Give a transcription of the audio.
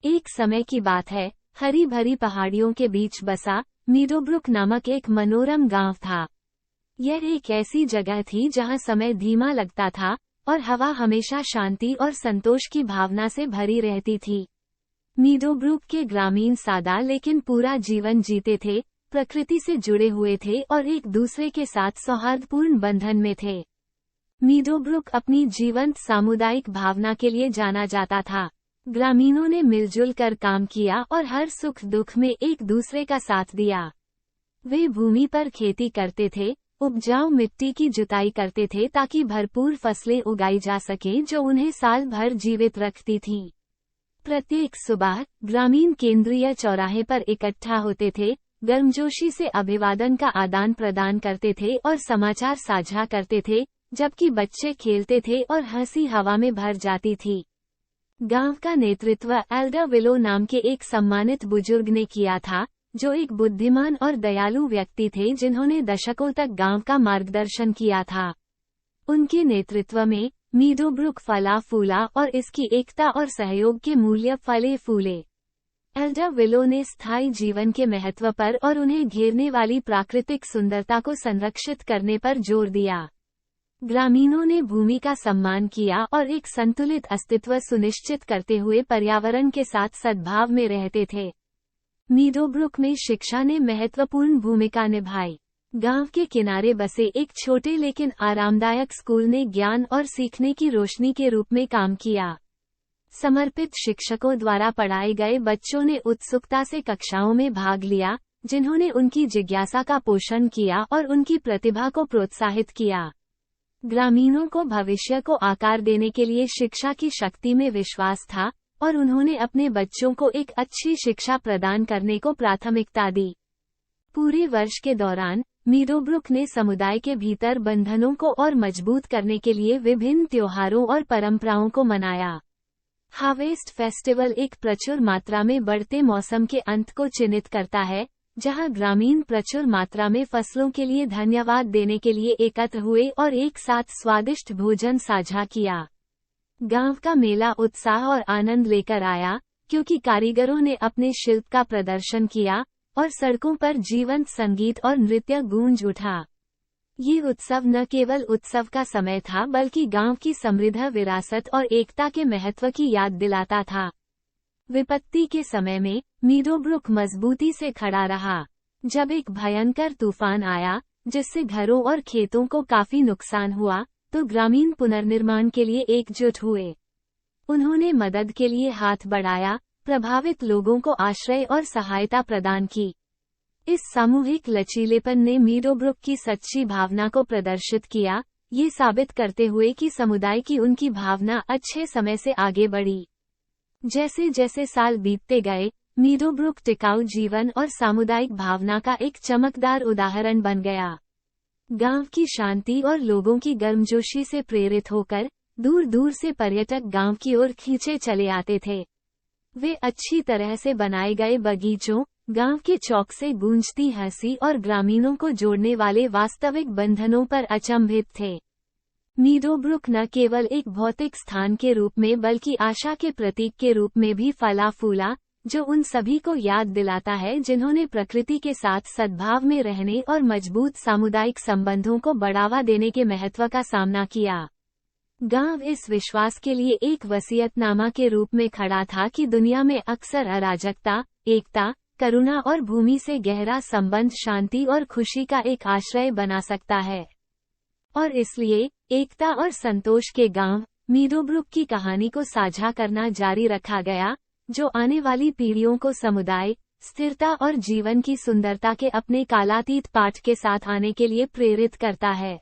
एक समय की बात है, हरी भरी पहाड़ियों के बीच बसा मीडोब्रुक नामक एक मनोरम गांव था। यह एक ऐसी जगह थी जहां समय धीमा लगता था और हवा हमेशा शांति और संतोष की भावना से भरी रहती थी। मीडोब्रुक के ग्रामीण सादा लेकिन पूरा जीवन जीते थे, प्रकृति से जुड़े हुए थे और एक दूसरे के साथ सौहार्दपूर्ण बंधन में थे। मीडोब्रुक अपनी जीवंत सामुदायिक भावना के लिए जाना जाता था। ग्रामीणों ने मिलजुल कर काम किया और हर सुख दुख में एक दूसरे का साथ दिया। वे भूमि पर खेती करते थे, उपजाऊ मिट्टी की जुताई करते थे ताकि भरपूर फसलें उगाई जा सकें जो उन्हें साल भर जीवित रखती थीं। प्रत्येक सुबह ग्रामीण केंद्रीय चौराहे पर इकट्ठा होते थे, गर्मजोशी से अभिवादन का आदान प्रदान करते थे और समाचार साझा करते थे, जबकि बच्चे खेलते थे और हंसी हवा में भर जाती थी। गांव का नेतृत्व एल्डर विलो नाम के एक सम्मानित बुजुर्ग ने किया था, जो एक बुद्धिमान और दयालु व्यक्ति थे जिन्होंने दशकों तक गांव का मार्गदर्शन किया था। उनके नेतृत्व में मीडोब्रुक फला फूला और इसकी एकता और सहयोग के मूल्य फले फूले। एल्डर विलो ने स्थायी जीवन के महत्व पर और उन्हें घेरने वाली प्राकृतिक सुंदरता को संरक्षित करने पर जोर दिया। ग्रामीणों ने भूमि का सम्मान किया और एक संतुलित अस्तित्व सुनिश्चित करते हुए पर्यावरण के साथ सद्भाव में रहते थे। मीडोब्रुक में शिक्षा ने महत्वपूर्ण भूमिका निभाई। गांव के किनारे बसे एक छोटे लेकिन आरामदायक स्कूल ने ज्ञान और सीखने की रोशनी के रूप में काम किया। समर्पित शिक्षकों द्वारा पढ़ाए गए बच्चों ने उत्सुकता से कक्षाओं में भाग लिया, जिन्होंने उनकी जिज्ञासा का पोषण किया और उनकी प्रतिभा को प्रोत्साहित किया। ग्रामीणों को भविष्य को आकार देने के लिए शिक्षा की शक्ति में विश्वास था और उन्होंने अपने बच्चों को एक अच्छी शिक्षा प्रदान करने को प्राथमिकता दी। पूरे वर्ष के दौरान मीडोब्रुक ने समुदाय के भीतर बंधनों को और मजबूत करने के लिए विभिन्न त्योहारों और परंपराओं को मनाया। हार्वेस्ट फेस्टिवल एक प्रचुर मात्रा में बढ़ते मौसम के अंत को चिन्हित करता है, जहां ग्रामीण प्रचुर मात्रा में फसलों के लिए धन्यवाद देने के लिए एकत्र हुए और एक साथ स्वादिष्ट भोजन साझा किया। गांव का मेला उत्साह और आनंद लेकर आया, क्योंकि कारीगरों ने अपने शिल्प का प्रदर्शन किया और सड़कों पर जीवंत संगीत और नृत्य गूंज उठा। ये उत्सव न केवल उत्सव का समय था बल्कि गांव की समृद्ध विरासत और एकता के महत्व की याद दिलाता था। विपत्ति के समय में मीडोब्रुक मजबूती से खड़ा रहा। जब एक भयंकर तूफान आया, जिससे घरों और खेतों को काफी नुकसान हुआ, तो ग्रामीण पुनर्निर्माण के लिए एकजुट हुए। उन्होंने मदद के लिए हाथ बढ़ाया, प्रभावित लोगों को आश्रय और सहायता प्रदान की। इस सामूहिक लचीलेपन ने मीडोब्रुक की सच्ची भावना को प्रदर्शित किया, ये साबित करते हुए कि समुदाय की उनकी भावना अच्छे समय से आगे बढ़ी। जैसे जैसे साल बीतते गए, मीडोब्रुक टिकाऊ जीवन और सामुदायिक भावना का एक चमकदार उदाहरण बन गया। गांव की शांति और लोगों की गर्मजोशी से प्रेरित होकर दूर दूर से पर्यटक गांव की ओर खींचे चले आते थे। वे अच्छी तरह से बनाए गए बगीचों, गांव के चौक से गूंजती हंसी और ग्रामीणों को जोड़ने वाले वास्तविक बंधनों पर अचंभित थे। मीडोब्रुक न केवल एक भौतिक स्थान के रूप में बल्कि आशा के प्रतीक के रूप में भी फला फूला, जो उन सभी को याद दिलाता है जिन्होंने प्रकृति के साथ सद्भाव में रहने और मजबूत सामुदायिक संबंधों को बढ़ावा देने के महत्व का सामना किया। गांव इस विश्वास के लिए एक वसीयतनामा के रूप में खड़ा था कि दुनिया में अक्सर अराजकता, एकता, करुणा और भूमि से गहरा संबंध शांति और खुशी का एक आश्रय बना सकता है। और इसलिए एकता और संतोष के गांव मीडोब्रुक की कहानी को साझा करना जारी रखा गया, जो आने वाली पीढ़ियों को समुदाय, स्थिरता और जीवन की सुंदरता के अपने कालातीत पाठ के साथ आने के लिए प्रेरित करता है।